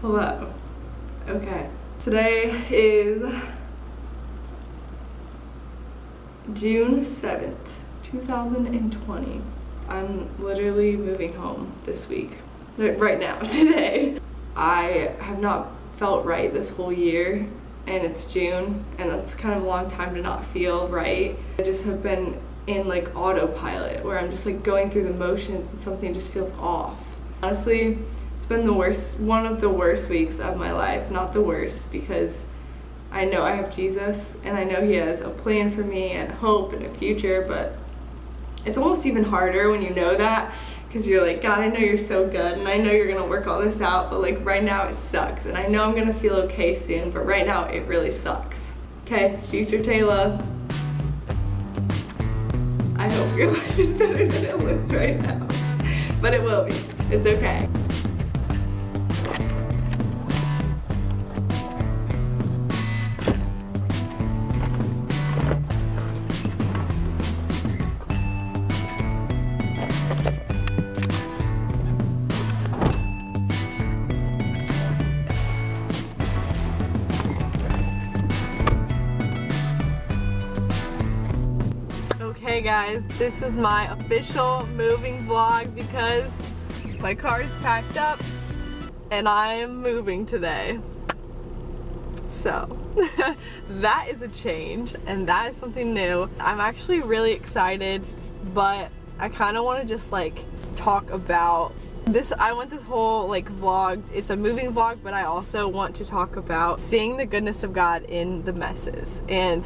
Hello. Okay. Today is June 7th, 2020. I'm literally moving home this week. Right now, today. I have not felt right this whole year, and it's June, and that's kind of a long time to not feel right. I just have been in like autopilot where I'm just like going through the motions and something just feels off. Honestly, it's been one of the worst weeks of my life. Not the worst, because I know I have Jesus and I know he has a plan for me and hope and a future, but it's almost even harder when you know that, because you're like, God, I know you're so good and I know you're gonna work all this out, but like right now it sucks, and I know I'm gonna feel okay soon, but right now it really sucks. Okay, future Taylor, I hope your life is better than it looks right now, but it will be. It's okay. Okay guys, this is my official moving vlog because my car is packed up and I'm moving today. So that is a change and that is something new. I'm actually really excited, but I kind of want to just like talk about this. I want this whole like vlog, it's a moving vlog, but I also want to talk about seeing the goodness of God in the messes. And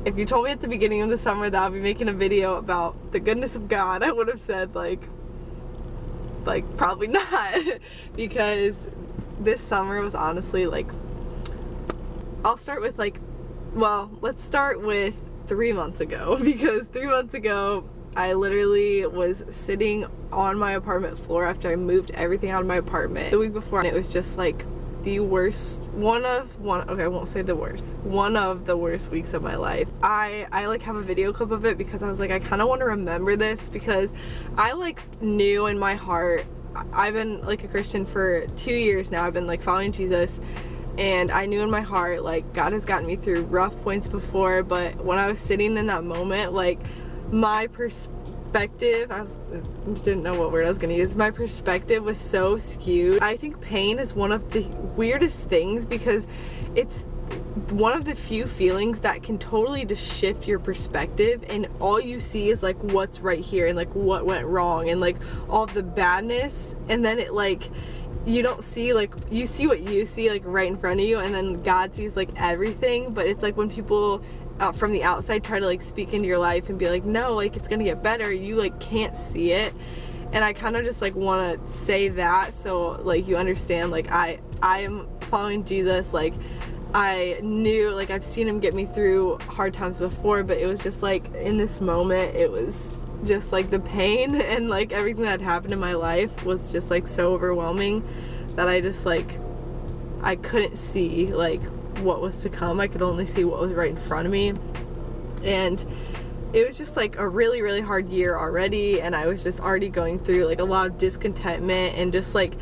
if you told me at the beginning of the summer that I'll be making a video about the goodness of God, I would have said like probably not, because this summer was honestly like, I'll start with like, well, let's start with 3 months ago, because 3 months ago I literally was sitting on my apartment floor after I moved everything out of my apartment the week before, and it was just like the worst, one of the worst weeks of my life. I like have a video clip of it because I was like, I kind of want to remember this, because I like knew in my heart, I've been like a Christian for 2 years now, I've been like following Jesus, and I knew in my heart like God has gotten me through rough points before, but when I was sitting in that moment, like my perspective, I didn't know what word I was gonna use. My perspective was so skewed. I think pain is one of the weirdest things, because it's one of the few feelings that can totally just shift your perspective, and all you see is like what's right here and like what went wrong and like all of the badness, and then it like, you don't see, like you see what you see like right in front of you, and then God sees like everything. But it's like when people from the outside try to like speak into your life and be like, no, like it's gonna get better, you like can't see it. And I kind of just like want to say that so like you understand, like I am following Jesus. Like I knew, like I've seen him get me through hard times before, but it was just like in this moment it was just like the pain and like everything that happened in my life was just like so overwhelming that I just like, I couldn't see like what was to come. I could only see what was right in front of me, and it was just like a really, really hard year already, and I was just already going through like a lot of discontentment and just like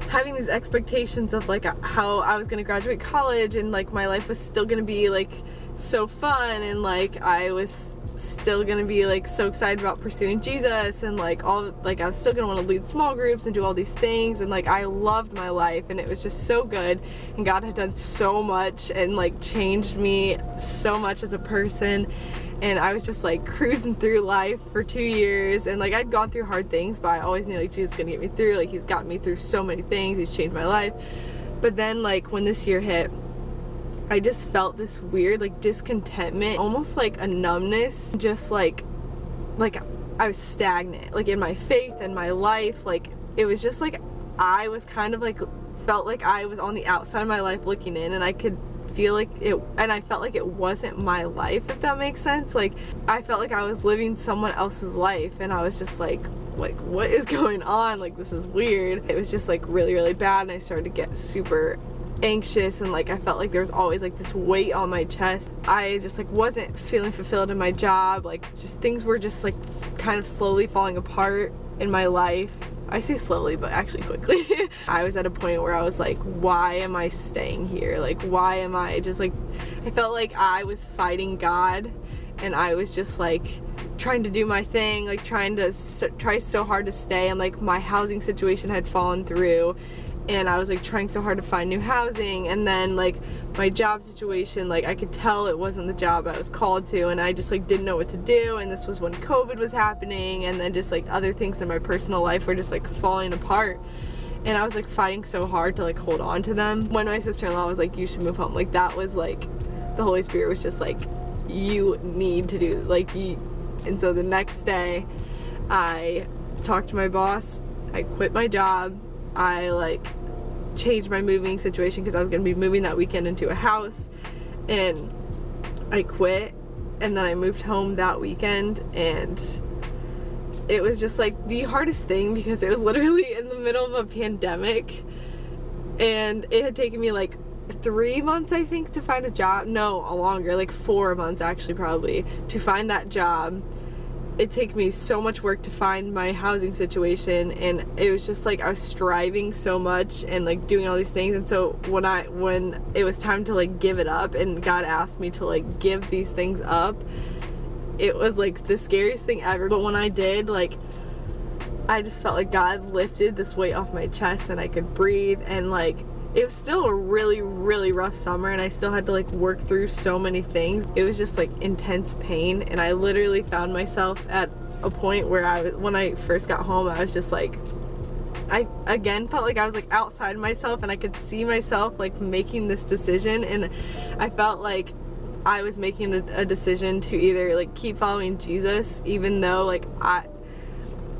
having these expectations of like how I was gonna graduate college, and like my life was still gonna be like so fun, and like I was still gonna be like so excited about pursuing Jesus, and like all, like I was still gonna want to lead small groups and do all these things, and like I loved my life and it was just so good, and God had done so much and like changed me so much as a person, and I was just like cruising through life for 2 years, and like I'd gone through hard things, but I always knew like Jesus is gonna get me through. Like he's got me through so many things, he's changed my life. But then like when this year hit, I just felt this weird like discontentment, almost like a numbness, just like I was stagnant like in my faith and my life. Like it was just like I was kind of like, felt like I was on the outside of my life looking in, and I could feel like it, and I felt like it wasn't my life, if that makes sense. Like I felt like I was living someone else's life, and I was just like what is going on? Like this is weird. It was just like really, really bad, and I started to get super anxious, and like I felt like there was always like this weight on my chest. I just like wasn't feeling fulfilled in my job. Like just things were just like kind of slowly falling apart, in my life. I say slowly, but actually quickly. I was at a point where I was like, why am I staying here? Like, why am I just like, I felt like I was fighting God, and I was just like trying to do my thing, like trying to try so hard to stay, and like my housing situation had fallen through, and I was like trying so hard to find new housing, and then like my job situation, like I could tell it wasn't the job I was called to, and I just like didn't know what to do, and this was when COVID was happening, and then just like other things in my personal life were just like falling apart, and I was like fighting so hard to like hold on to them. When my sister-in-law was like, you should move home, like that was like, the Holy Spirit was just like, you need to do like you. And so the next day I talked to my boss, I quit my job, I like changed my moving situation because I was going to be moving that weekend into a house, and I quit, and then I moved home that weekend, and it was just like the hardest thing because it was literally in the middle of a pandemic, and it had taken me like 3 months I think to find a job. No, longer, like 4 months actually probably, to find that job. It took me so much work to find my housing situation, and it was just like I was striving so much and like doing all these things, and so when it was time to like give it up and God asked me to like give these things up, it was like the scariest thing ever. But when I did, like I just felt like God lifted this weight off my chest and I could breathe, and like it was still a really, really rough summer, and I still had to like work through so many things. It was just like intense pain, and I literally found myself at a point where when I first got home, I was just like, I again felt like I was like outside myself, and I could see myself like making this decision, and I felt like I was making a decision to either like keep following Jesus, even though like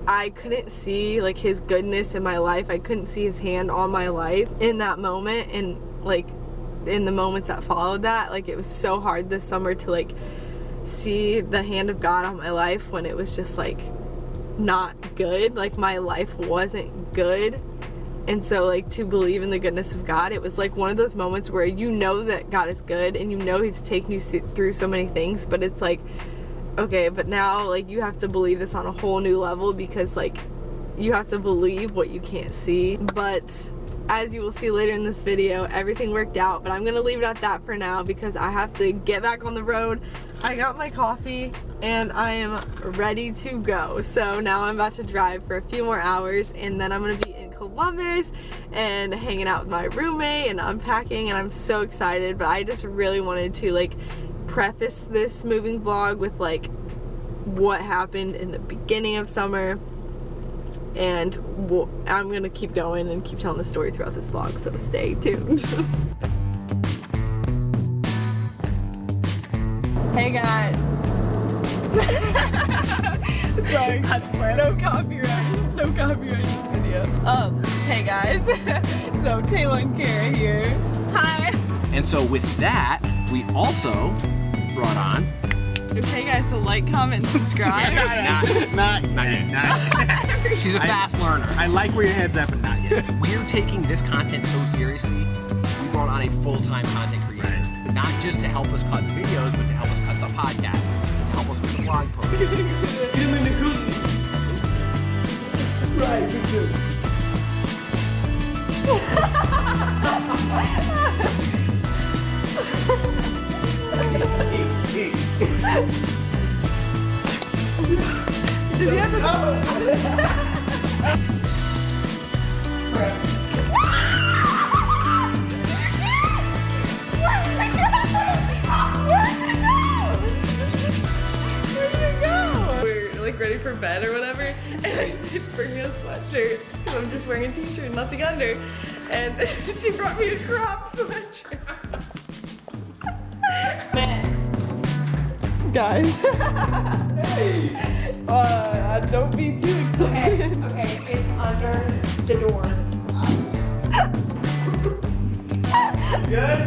I couldn't see like his goodness in my life. I couldn't see his hand on my life in that moment, and like in the moments that followed that, like it was so hard this summer to like see the hand of God on my life when it was just like not good. Like my life wasn't good, and so like to believe in the goodness of God, it was like one of those moments where you know that God is good and you know he's taken you through so many things, but it's like, okay, but now like you have to believe this on a whole new level, because like you have to believe what you can't see. But as you will see later in this video, everything worked out, but I'm gonna leave it at that for now because I have to get back on the road. I got my coffee and I am ready to go. So now I'm about to drive for a few more hours, and then I'm gonna be in Columbus and hanging out with my roommate and unpacking, and I'm so excited. But I just really wanted to like preface this moving vlog with like what happened in the beginning of summer, and I'm gonna keep going and keep telling the story throughout this vlog, so stay tuned. Hey guys. Sorry, no copyright. No copyright in this video. Hey guys. So Taylor and Kara here. Hi. And so with that, we also brought on. Okay guys, so like, comment, subscribe. Not yet. She's a fast learner. I like where your head's at, but not yet. We're taking this content so seriously, we brought on a full-time content creator. Right. Not just to help us cut the videos, but to help us cut the podcast, to help us with the blog post. Get him in the cookie. Right, good too. Did you have to We're like ready for bed or whatever, and I did bring me a sweatshirt because I'm just wearing a t-shirt and nothing under, and she brought me a crop sweatshirt. Guys. Hey! Don't be too excited. Okay, it's under the door. You good?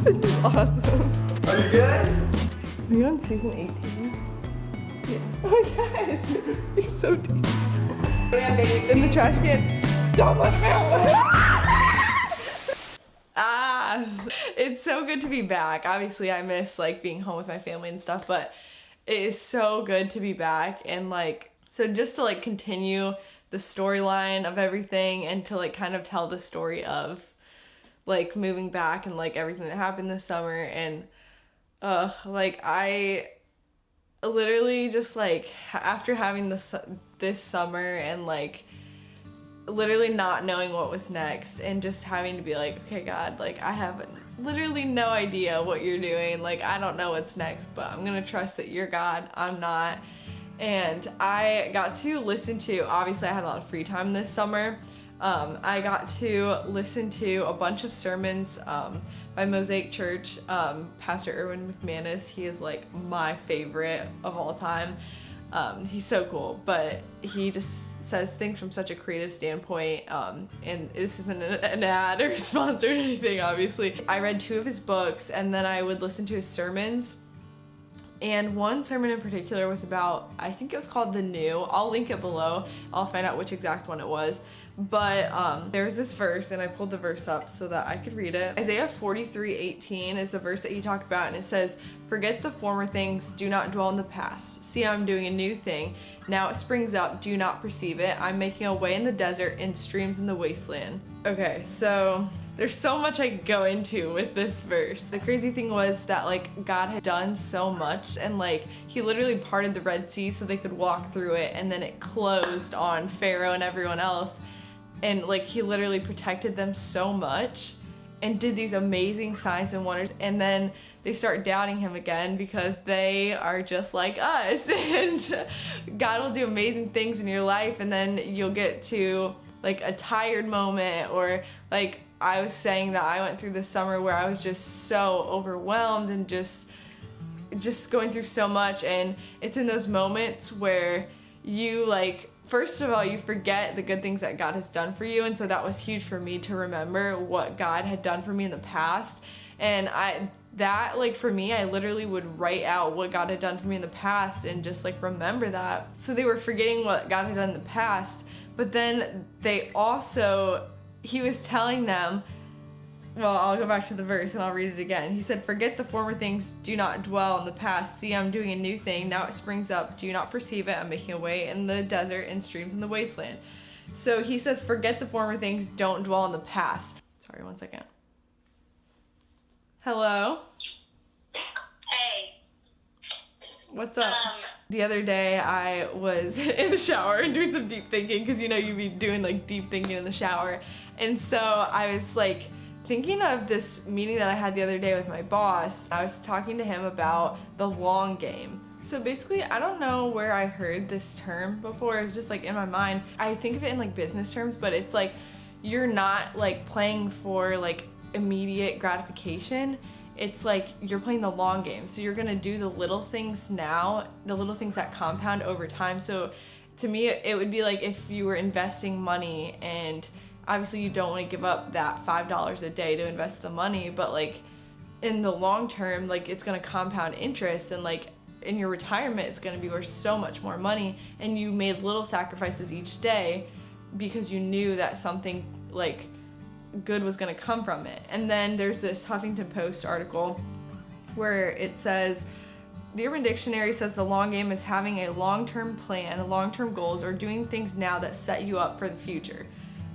This is awesome. Are you good? Are you on season 18? Yeah. Oh my gosh, you're so deep. In the trash can. Don't let me out. It's so good to be back. Obviously I miss like being home with my family and stuff, but it is so good to be back, and like So just to like continue the storyline of everything and to like kind of tell the story of like moving back and like everything that happened this summer. And like I literally just like after having this summer and like literally not knowing what was next and just having to be like, okay, God, like I have literally no idea what you're doing. Like I don't know what's next, but I'm gonna trust that you're God, I'm not. And I got to listen to, obviously I had a lot of free time this summer. I got to listen to a bunch of sermons by Mosaic Church, Pastor Erwin McManus. He is like my favorite of all time. He's so cool, but he just says things from such a creative standpoint, and this isn't an ad or sponsored or anything, obviously. I read 2 of his books, and then I would listen to his sermons. And one sermon in particular was about, I think it was called The New. I'll link it below. I'll find out which exact one it was. But there's this verse, and I pulled the verse up so that I could read it. Isaiah 43:18 is the verse that he talked about, and it says, "Forget the former things, do not dwell in the past. See, I'm doing a new thing. Now it springs up, do not perceive it. I'm making a way in the desert and streams in the wasteland." Okay, so there's so much I could go into with this verse. The crazy thing was that like God had done so much, and like he literally parted the Red Sea so they could walk through it, and then it closed on Pharaoh and everyone else. And like he literally protected them so much and did these amazing signs and wonders, and then they start doubting him again because they are just like us. And God will do amazing things in your life, and then you'll get to like a tired moment, or like I was saying that I went through this summer where I was just so overwhelmed and just going through so much. And it's in those moments where you like, first of all, you forget the good things that God has done for you. And so that was huge for me to remember what God had done for me in the past. And like for me, I literally would write out what God had done for me in the past and just like remember that. So they were forgetting what God had done in the past, but then he was telling them, well, I'll go back to the verse and I'll read it again. He said, "Forget the former things, do not dwell in the past. See, I'm doing a new thing. Now it springs up. Do you not perceive it? I'm making a way in the desert and streams in the wasteland." So he says, forget the former things, don't dwell in the past. Sorry, one second. Hello? Hey. What's up? The other day I was in the shower and doing some deep thinking, because you know you'd be doing like deep thinking in the shower. And so I was like thinking of this meeting that I had the other day with my boss. I was talking to him about the long game. So basically, I don't know where I heard this term before. It was just like in my mind. I think of it in like business terms, but it's like you're not like playing for like immediate gratification. It's like you're playing the long game. So you're gonna do the little things now, the little things that compound over time. So to me, it would be like if you were investing money, and obviously you don't want to give up that $5 a day to invest the money, but like in the long term, like it's gonna compound interest, and like in your retirement, it's gonna be worth so much more money, and you made little sacrifices each day because you knew that something like good was going to come from it. And then there's this Huffington Post article where it says, the Urban Dictionary says the long game is having a long-term plan, long-term goals, or doing things now that set you up for the future.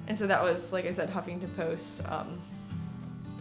And so that was, like I said, Huffington Post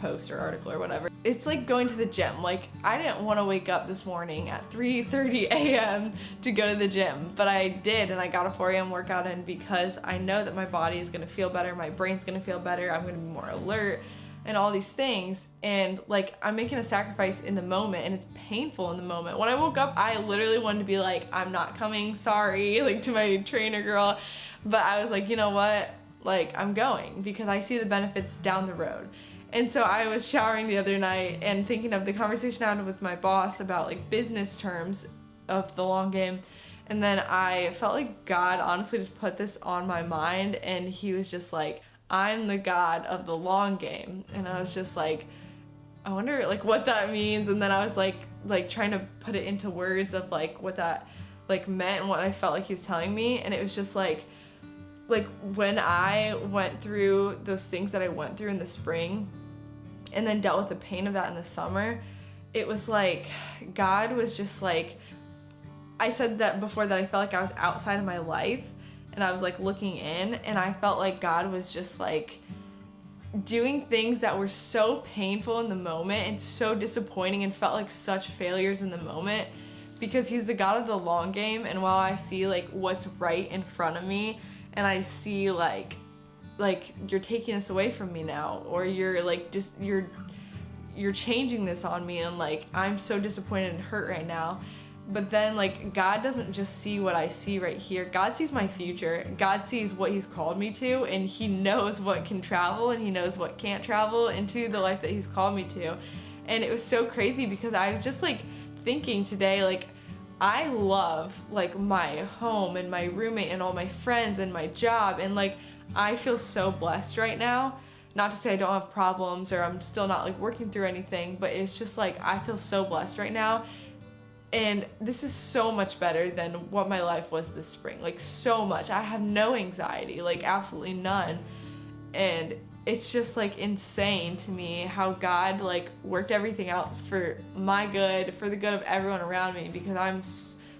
post or article or whatever. It's like going to the gym. Like I didn't want to wake up this morning at 3:30 a.m. to go to the gym, but I did, and I got a 4 a.m. workout in because I know that my body is going to feel better, my brain's going to feel better, I'm going to be more alert and all these things. And like I'm making a sacrifice in the moment, and it's painful in the moment. When I woke up, I literally wanted to be like, I'm not coming, sorry, like to my trainer girl, but I was like, you know what, like I'm going because I see the benefits down the road. And so I was showering the other night and thinking of the conversation I had with my boss about like business terms of the long game. And then I felt like God honestly just put this on my mind, and he was just like, I'm the God of the long game. And I was just like, I wonder like what that means. And then I was like trying to put it into words of like what that like meant and what I felt like he was telling me. And it was just like when I went through those things that I went through in the spring and then dealt with the pain of that in the summer, it was like God was just like, I said that before, that I felt like I was outside of my life and I was like looking in, and I felt like God was just like doing things that were so painful in the moment and so disappointing and felt like such failures in the moment, because he's the God of the long game. And while I see like what's right in front of me, and I see like you're taking this away from me now, or you're like just you're changing this on me, and like I'm so disappointed and hurt right now. But then like God doesn't just see what I see right here. God sees my future. God sees what he's called me to, and he knows what can travel and he knows what can't travel into the life that he's called me to. And it was so crazy because I was just like thinking today, like I love like my home and my roommate and all my friends and my job, and like I feel so blessed right now. Not to say I don't have problems or I'm still not like working through anything, but it's just like I feel so blessed right now. And this is so much better than what my life was this spring, like so much. I have no anxiety, like absolutely none. And it's just like insane to me how God like worked everything out for my good, for the good of everyone around me, because I'm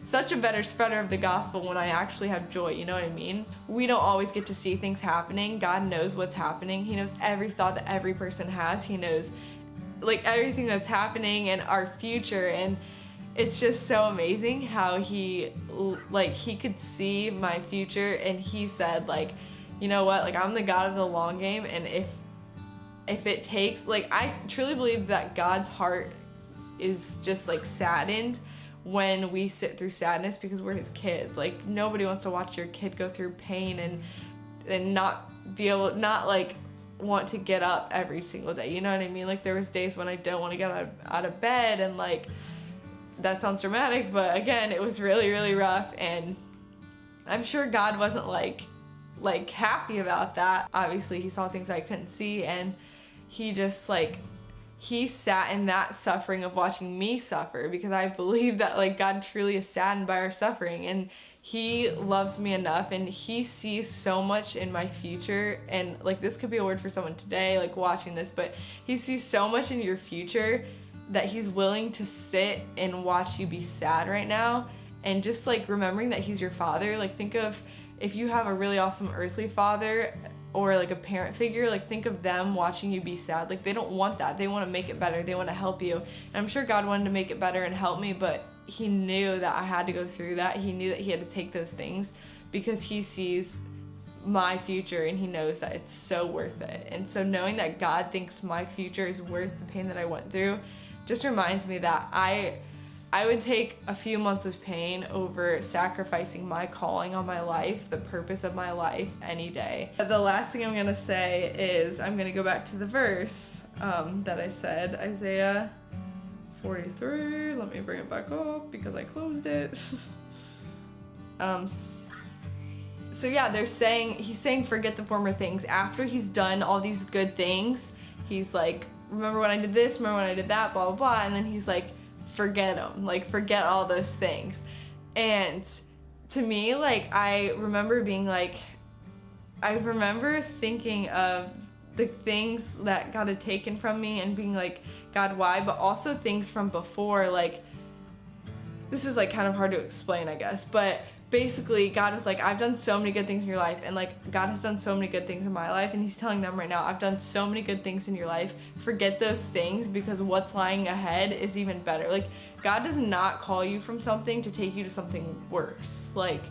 such a better spreader of the gospel when I actually have joy, you know what I mean? We don't always get to see things happening. God knows what's happening. He knows every thought that every person has. He knows like everything that's happening and our future, and it's just so amazing how he could see my future, and he said like, you know what, like I'm the God of the long game, and if it takes, like I truly believe that God's heart is just like saddened when we sit through sadness, because we're his kids. Like nobody wants to watch your kid go through pain and not like want to get up every single day, you know what I mean? Like there was days when I don't want to get out of bed, and like that sounds dramatic, but again, it was really, really rough, and I'm sure God wasn't like happy about that. Obviously, he saw things I couldn't see, and he just like, he sat in that suffering of watching me suffer, because I believe that like God truly is saddened by our suffering, and he loves me enough, and he sees so much in my future. And like this could be a word for someone today like watching this, but he sees so much in your future that he's willing to sit and watch you be sad right now. And just like remembering that he's your father, like think of if you have a really awesome earthly father or like a parent figure, like think of them watching you be sad. Like they don't want that. They want to make it better. They want to help you. And I'm sure God wanted to make it better and help me, but he knew that I had to go through that. He knew that he had to take those things because he sees my future, and he knows that it's so worth it. And so knowing that God thinks my future is worth the pain that I went through just reminds me that I would take a few months of pain over sacrificing my calling on my life, the purpose of my life, any day. The last thing I'm gonna say is I'm gonna go back to the verse that I said, Isaiah 43. Let me bring it back up because I closed it. So yeah, he's saying forget the former things. After he's done all these good things, he's like, remember when I did this, remember when I did that, blah, blah, blah. And then he's like, forget them, like forget all those things. And to me, like I remember thinking of the things that God had taken from me and being like, God, why? But also things from before, like, this is like kind of hard to explain, I guess, but basically God was like, I've done so many good things in your life, and like God has done so many good things in my life, and he's telling them right now, I've done so many good things in your life, forget those things because what's lying ahead is even better. Like God does not call you from something to take you to something worse. Like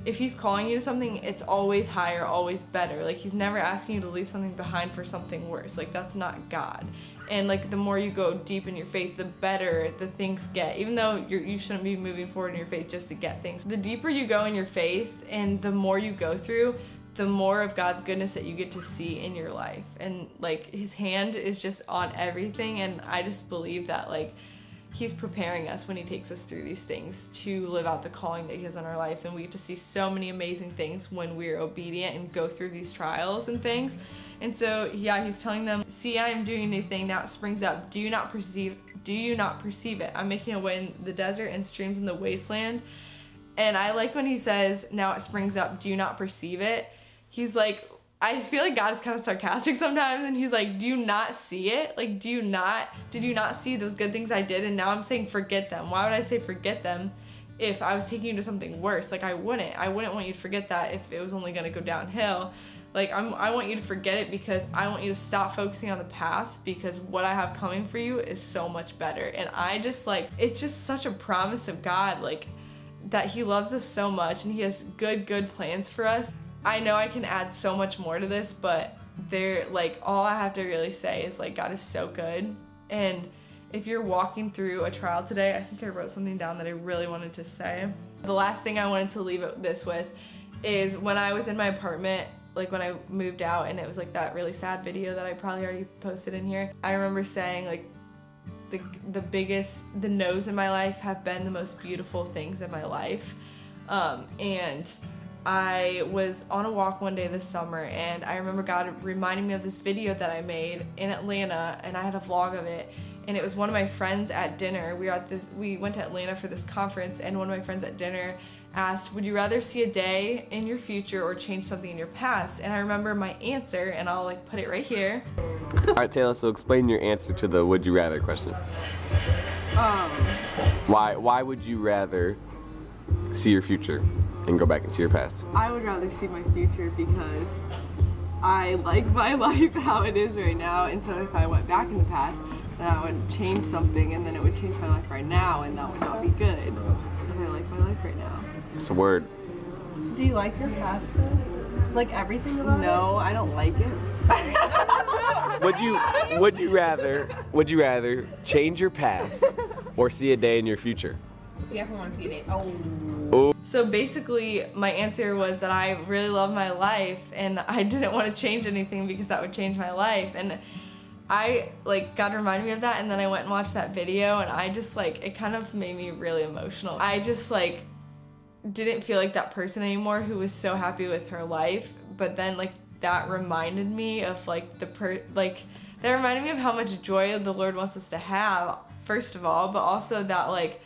if he's calling you to something, it's always higher, always better. Like he's never asking you to leave something behind for something worse. Like that's not God. And like the more you go deep in your faith, the better the things get. Even though you shouldn't be moving forward in your faith just to get things. The deeper you go in your faith and the more you go through, the more of God's goodness that you get to see in your life. And like his hand is just on everything, and I just believe that like he's preparing us when he takes us through these things to live out the calling that he has on our life. And we get to see so many amazing things when we're obedient and go through these trials and things. And so yeah, he's telling them, see, I am doing a new thing, now it springs up, do you not perceive it? I'm making a way in the desert and streams in the wasteland. And I like when he says, now it springs up, do you not perceive it? He's like, I feel like God is kind of sarcastic sometimes, and he's like, do you not see it? Like, did you not see those good things I did? And now I'm saying forget them. Why would I say forget them? if I was taking you to something worse. Like, I wouldn't want you to forget that if it was only going to go downhill. Like, I want you to forget it because I want you to stop focusing on the past, because what I have coming for you is so much better. And I just, like, it's just such a promise of God, like, that he loves us so much and he has good plans for us. I know I can add so much more to this, but like, all I have to really say is, like, God is so good. And if you're walking through a trial today, I think I wrote something down that I really wanted to say. The last thing I wanted to leave this with is when I was in my apartment, like when I moved out, and it was like that really sad video that I probably already posted in here. I remember saying, like, the no's in my life have been the most beautiful things in my life. And I was on a walk one day this summer, and I remember God reminding me of this video that I made in Atlanta, and I had a vlog of it. And it was one of my friends at dinner. We went to Atlanta for this conference, and one of my friends at dinner asked, would you rather see a day in your future or change something in your past? And I remember my answer, and I'll, like, put it right here. All right, Taylor, so explain your answer to the would you rather question. Why would you rather see your future and go back and see your past? I would rather see my future because I like my life how it is right now, and so if I went back in the past, then I would change something, and then it would change my life right now, and that would not be good because I like my life right now. It's a word. Do you like your past though? Like everything about it? No, I don't like it. Would you rather change your past or see a day in your future? Definitely want to see it. Oh. So basically, my answer was that I really love my life, and I didn't want to change anything because that would change my life. And God reminded me of that, and then I went and watched that video, and I just, like, it kind of made me really emotional. I just, like, didn't feel like that person anymore who was so happy with her life. But then, like, that reminded me of, like, that reminded me of how much joy the Lord wants us to have, first of all, but also that, like,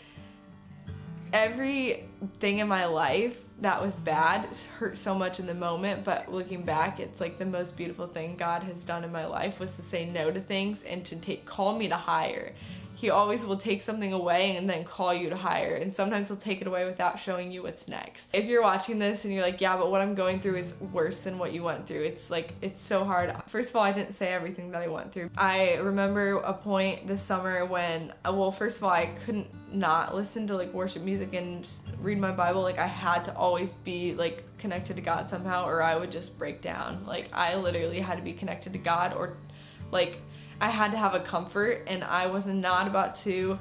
everything in my life that was bad hurt so much in the moment, but looking back, it's like the most beautiful thing God has done in my life was to say no to things and to call me to higher. He always will take something away and then call you to higher, and sometimes he'll take it away without showing you what's next. If you're watching this and you're like, yeah, but what I'm going through is worse than what you went through, it's like, it's so hard. First of all, I didn't say everything that I went through. I remember a point this summer when, well, first of all, I couldn't not listen to, like, worship music and read my Bible. Like, I had to always be, like, connected to God somehow, or I would just break down. Like, I literally had to be connected to God, or, like, I had to have a comfort, and I was not about to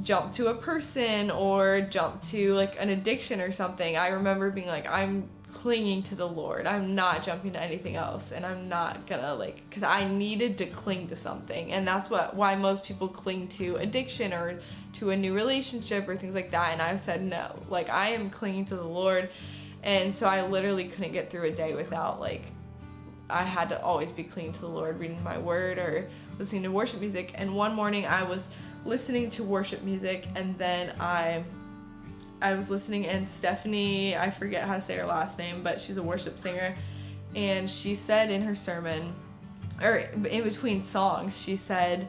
jump to a person or jump to, like, an addiction or something. I remember being like, I'm clinging to the Lord. I'm not jumping to anything else, and I'm not gonna, like, because I needed to cling to something, and that's why most people cling to addiction or to a new relationship or things like that. And I said no, like, I am clinging to the Lord. And so I literally couldn't get through a day without, like, I had to always be clinging to the Lord, reading my word or listening to worship music. And one morning I was listening to worship music, and then I was listening, and Stephanie, I forget how to say her last name, but she's a worship singer, and she said in her sermon, or in between songs, she said,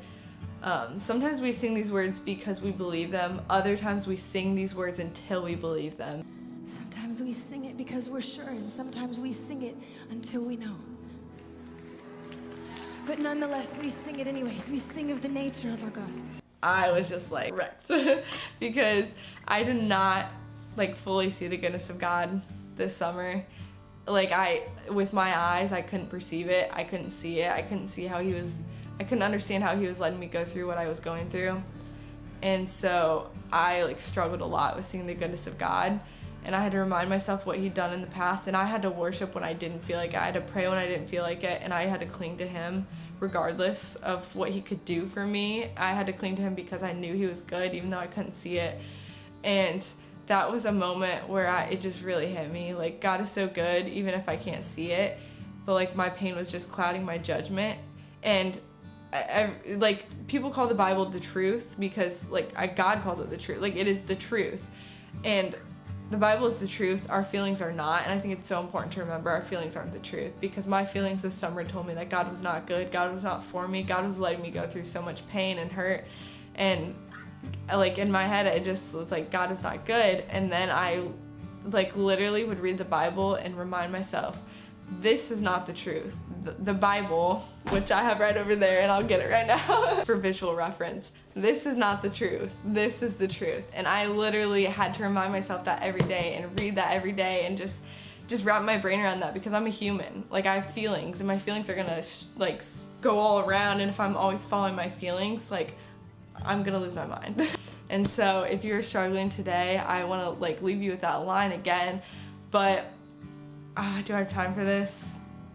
sometimes we sing these words because we believe them, other times we sing these words until we believe them. Sometimes we sing it because we're sure, and sometimes we sing it until we know. But nonetheless, we sing it anyways. We sing of the nature of our God. I was just, like, wrecked because I did not, like, fully see the goodness of God this summer. Like, with my eyes, I couldn't perceive it. I couldn't see it. I couldn't see how I couldn't understand how he was letting me go through what I was going through. And so I, like, struggled a lot with seeing the goodness of God. And I had to remind myself what he'd done in the past, and I had to worship when I didn't feel like it. I had to pray when I didn't feel like it, and I had to cling to him regardless of what he could do for me. I had to cling to him because I knew he was good, even though I couldn't see it. And that was a moment where it just really hit me. Like, God is so good, even if I can't see it. But, like, my pain was just clouding my judgment. And like, people call the Bible the truth because, like, God calls it the truth. Like, it is the truth. And the Bible is the truth, our feelings are not, and I think it's so important to remember our feelings aren't the truth, because my feelings this summer told me that God was not good, God was not for me, God was letting me go through so much pain and hurt, and like in my head, I just was like, God is not good. And then I like literally would read the Bible and remind myself, this is not the truth. The Bible, which I have right over there, and I'll get it right now for visual reference. This is not the truth. This is the truth. And I literally had to remind myself that every day and read that every day and just wrap my brain around that, because I'm a human. Like, I have feelings, and my feelings are gonna like go all around, and if I'm always following my feelings, like, I'm gonna lose my mind. And so if you're struggling today, I want to like leave you with that line again. But do I have time for this?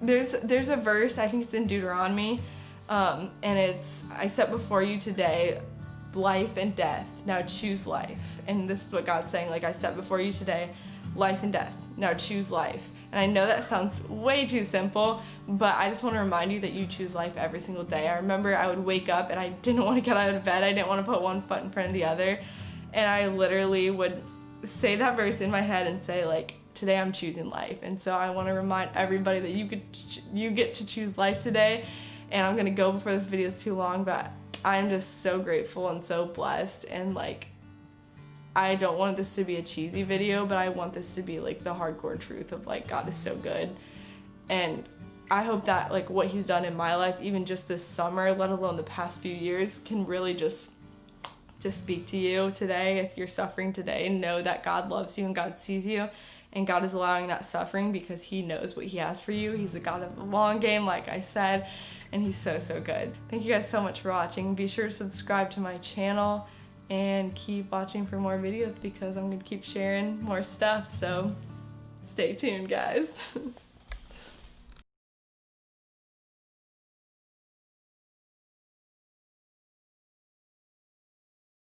There's a verse, I think it's in Deuteronomy, and it's, I set before you today life and death, now choose life. And this is what God's saying, like, I set before you today life and death, now choose life. And I know that sounds way too simple, but I just want to remind you that you choose life every single day. I remember I would wake up and I didn't want to get out of bed. I didn't want to put one foot in front of the other. And I literally would say that verse in my head and say, like, today I'm choosing life. And so I want to remind everybody that you get to choose life today. And I'm going to go before this video is too long, but I'm just so grateful and so blessed. And like, I don't want this to be a cheesy video, but I want this to be like the hardcore truth of like, God is so good. And I hope that like what he's done in my life, even just this summer, let alone the past few years, can really just speak to you today. If you're suffering today, know that God loves you and God sees you, and God is allowing that suffering because he knows what he has for you. He's a God of the long game, like I said, and he's so, so good. Thank you guys so much for watching. Be sure to subscribe to my channel and keep watching for more videos, because I'm gonna keep sharing more stuff, so stay tuned, guys.